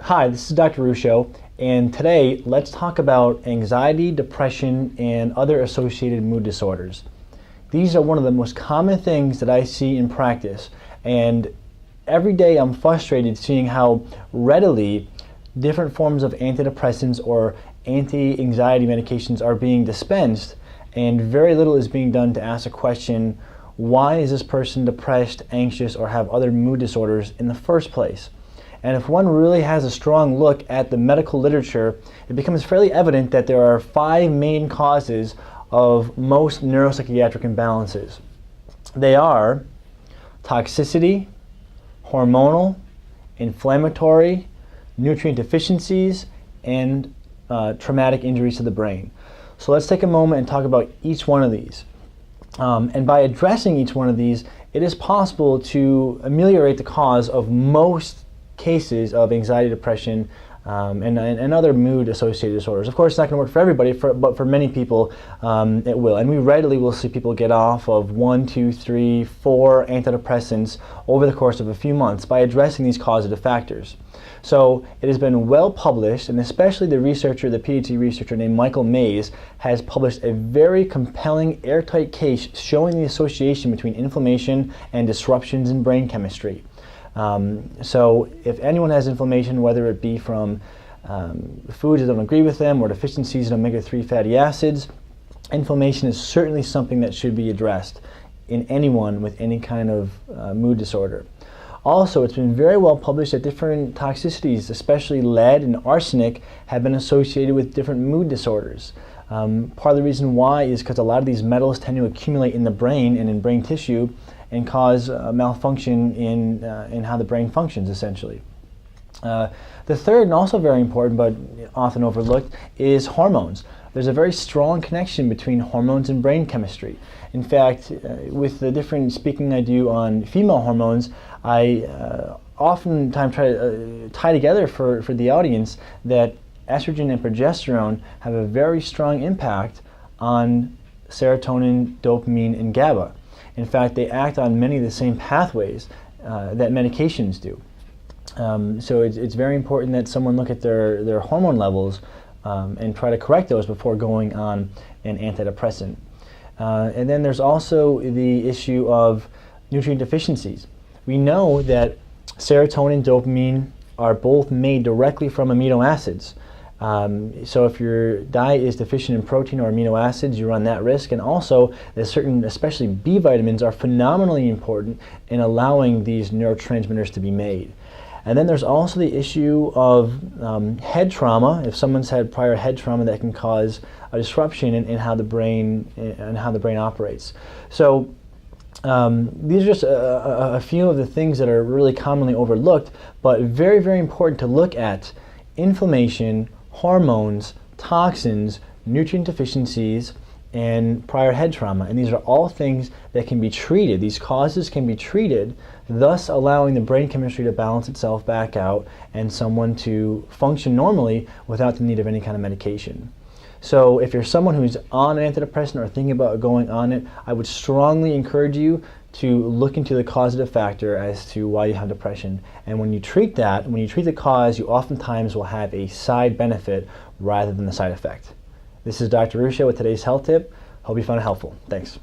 Hi, this is Dr. Ruscio, and today let's talk about anxiety, depression, and other associated mood disorders. These are one of the most common things that I see in practice, and every day I'm frustrated seeing how readily different forms of antidepressants or anti-anxiety medications are being dispensed, and very little is being done to ask a question: why is this person depressed, anxious, or have other mood disorders in the first place? And if one really has a strong look at the medical literature, it becomes fairly evident that there are 5 main causes of most neuropsychiatric imbalances. They are toxicity, hormonal, inflammatory, nutrient deficiencies, and traumatic injuries to the brain. So let's take a moment and talk about each one of these. And by addressing each one of these, it is possible to ameliorate the cause of most cases of anxiety, depression, and other mood-associated disorders. Of course, it's not going to work for everybody, but for many people, it will. And we readily will see people get off of 1, 2, 3, 4 antidepressants over the course of a few months by addressing these causative factors. So it has been well published, and especially the PhD researcher named Michael Mays has published a very compelling, airtight case showing the association between inflammation and disruptions in brain chemistry. So if anyone has inflammation, whether it be from foods that don't agree with them or deficiencies in omega-3 fatty acids, inflammation is certainly something that should be addressed in anyone with any kind of mood disorder. Also, it's been very well published that different toxicities, especially lead and arsenic, have been associated with different mood disorders. Part of the reason why is because a lot of these metals tend to accumulate in the brain and in brain tissue and cause malfunction in how the brain functions, essentially. The third, and also very important but often overlooked, is hormones. There's a very strong connection between hormones and brain chemistry. In fact, with the different speaking I do on female hormones, I oftentimes try to tie together for the audience that estrogen and progesterone have a very strong impact on serotonin, dopamine, and GABA. In fact, they act on many of the same pathways that medications do. So it's very important that someone look at their hormone levels and try to correct those before going on an antidepressant. And then there's also the issue of nutrient deficiencies. We know that serotonin and dopamine are both made directly from amino acids. So if your diet is deficient in protein or amino acids, you run that risk. And also, there's certain, especially B vitamins, are phenomenally important in allowing these neurotransmitters to be made. And then there's also the issue of head trauma. If someone's had prior head trauma, that can cause a disruption in how the brain operates. So these are just a few of the things that are really commonly overlooked, but very, very important to look at: inflammation, hormones, toxins, nutrient deficiencies, and prior head trauma. And these are all things that can be treated. These causes can be treated, thus allowing the brain chemistry to balance itself back out and someone to function normally without the need of any kind of medication. So if you're someone who's on an antidepressant or thinking about going on it, I would strongly encourage you to look into the causative factor as to why you have depression. And when you treat that, when you treat the cause, you oftentimes will have a side benefit rather than the side effect. This is Dr. Ruscio with today's health tip. Hope you found it helpful. Thanks.